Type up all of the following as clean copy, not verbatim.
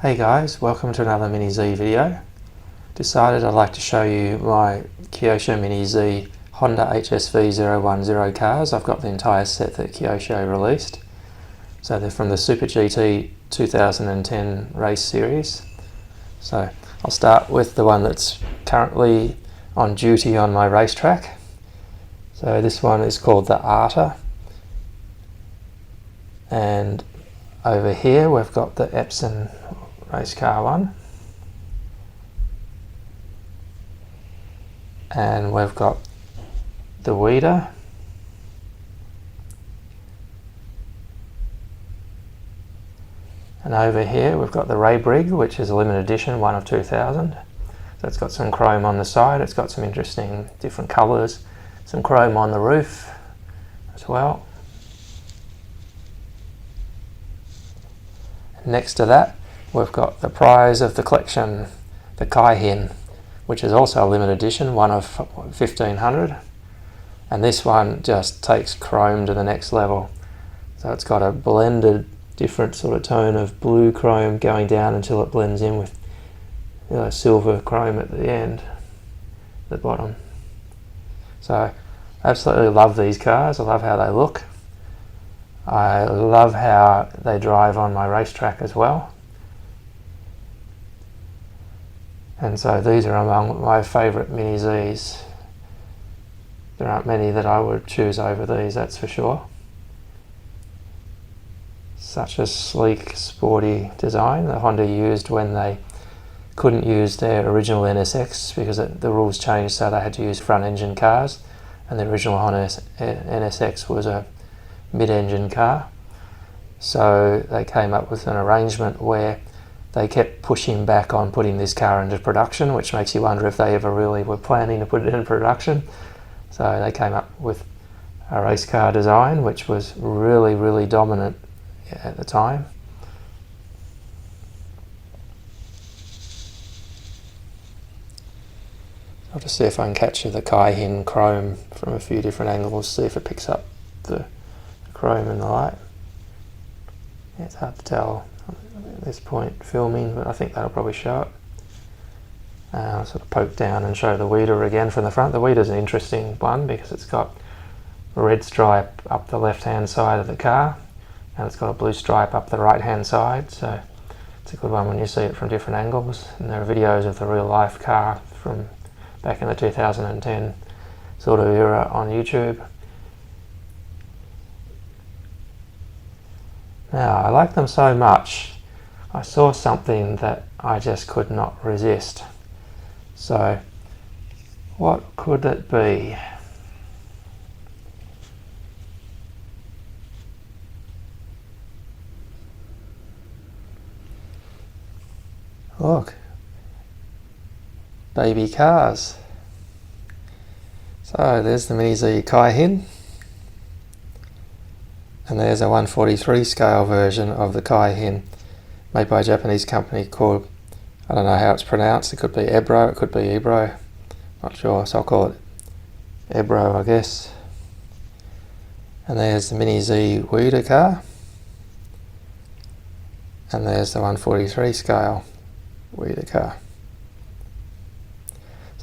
Hey guys, welcome to another Mini Z video. Decided I'd like to show you my Kyosho Mini Z Honda HSV010 cars. I've got the entire set that Kyosho released. So they're from the Super GT 2010 race series. So I'll start with the one that's currently on duty on my racetrack. So this one is called the Arta. And over here we've got the Epson race car one, and we've got the Weeder, and over here we've got the Raybrig, which is a limited edition, one of 2000. So it's got some chrome on the side, it's got some interesting different colours, some chrome on the roof as well. Next to that we've got the prize of the collection, the Kaihin, which is also a limited edition, one of 1500, and this one just takes chrome to the next level. So it's got a blended different sort of tone of blue chrome going down until it blends in with silver chrome at the end, the bottom. So I absolutely love these cars. I love how they look. I love how they drive on my racetrack as well. And so these are among my favourite Mini Zs. There aren't many that I would choose over these, that's for sure. Such a sleek, sporty design that Honda used when they couldn't use their original NSX because the rules changed, so they had to use front engine cars, and the original Honda NSX was a mid-engine car. So they came up with an arrangement where they kept pushing back on putting this car into production, which makes you wonder if they ever really were planning to put it in production. So they came up with a race car design which was really, really dominant at the time. I'll just see if I can capture the Kaihin chrome from a few different angles, see if it picks up the chrome in the light. Yeah, it's hard to tell at this point filming, but I think that'll probably show it. I'll sort of poke down and show the Weeder again from the front. The Weeder's an interesting one because it's got a red stripe up the left hand side of the car and it's got a blue stripe up the right hand side, so it's a good one when you see it from different angles. And there are videos of the real life car from back in the 2010 sort of era on YouTube. Now, I like them so much, I saw something that I just could not resist. So, what could it be? Look, baby cars. So, there's the Mini Z Kaihin. And there's a 143 scale version of the Kaihin made by a Japanese company called, I don't know how it's pronounced, it could be Ebro, it could be Ebro, not sure, so I'll call it Ebro, I guess. And there's the Mini Z Weeder car, and there's the 143 scale Weeder car.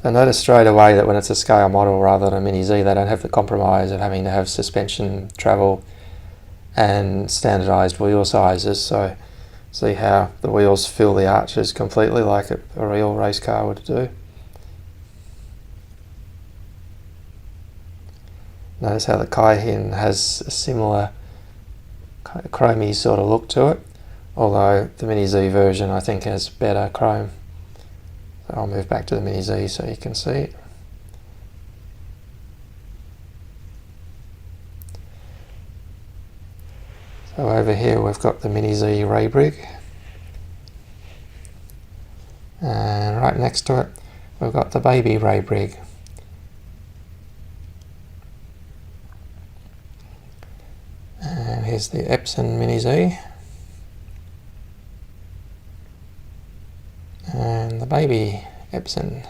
So notice straight away that when it's a scale model rather than a Mini Z, they don't have the compromise of having to have suspension travel and standardized wheel sizes, so see how the wheels fill the arches completely like a real race car would do. Notice how the Kaihin has a similar kind of chromey sort of look to it, although the Mini Z version I think has better chrome. So I'll move back to the Mini Z so you can see it. So over here we've got the Mini Z Raybrig, and right next to it we've got the baby Raybrig. And here's the Epson Mini Z and the baby Epson.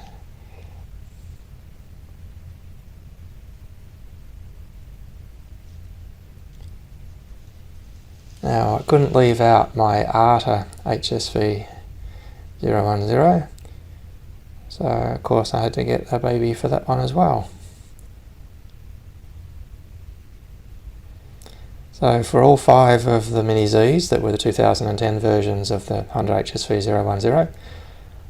Now I couldn't leave out my Arta HSV 010. So of course I had to get a baby for that one as well. So for all 5 of the Mini Zs that were the 2010 versions of the Honda HSV 010,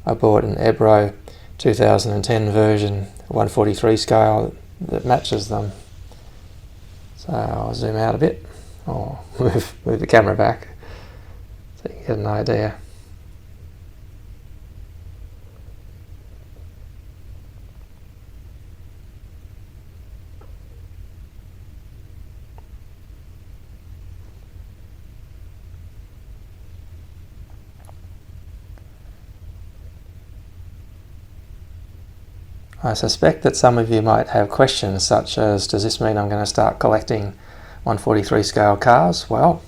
I bought an Ebro 2010 version 143 scale that matches them. So I'll zoom out a bit, or move the camera back so you can get an idea. I suspect that some of you might have questions such as, does this mean I'm going to start collecting 143 scale cars? Well,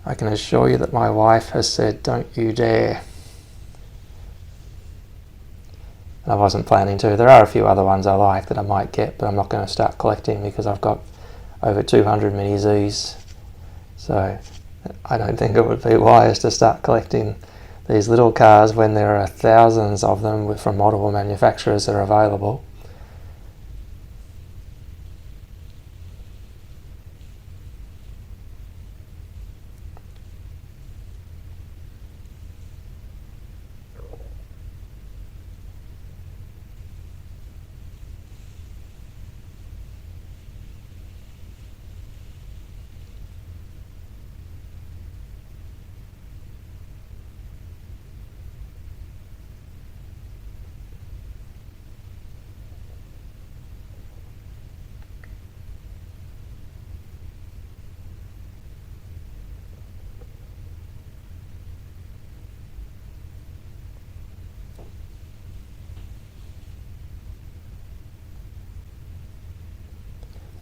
I can assure you that my wife has said, don't you dare. And I wasn't planning to. There are a few other ones I like that I might get, but I'm not going to start collecting because I've got over 200 Mini Zs. So I don't think it would be wise to start collecting these little cars when there are thousands of them from multiple manufacturers that are available.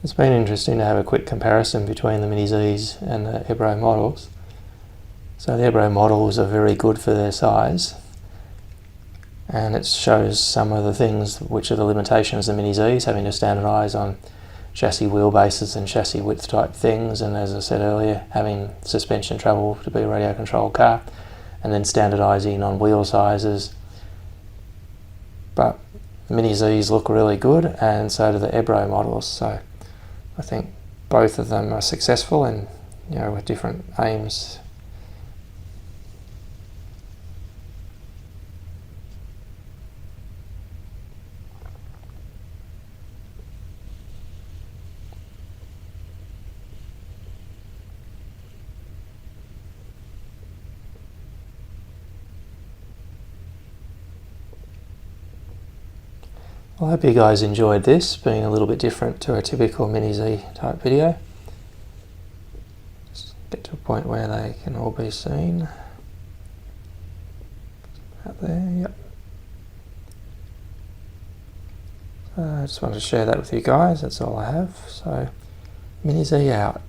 It's been interesting to have a quick comparison between the Mini Zs and the Ebro models. So the Ebro models are very good for their size, and it shows some of the things which are the limitations of the Mini Zs, having to standardise on chassis wheelbases and chassis width type things, and as I said earlier, having suspension travel to be a radio controlled car, and then standardising on wheel sizes. But Mini Zs look really good, and so do the Ebro models. So I think both of them are successful, and with different aims. Well, I hope you guys enjoyed this, being a little bit different to a typical Mini Z type video. Just get to a point where they can all be seen. Out there, yep. I just wanted to share that with you guys, that's all I have. So, Mini Z out.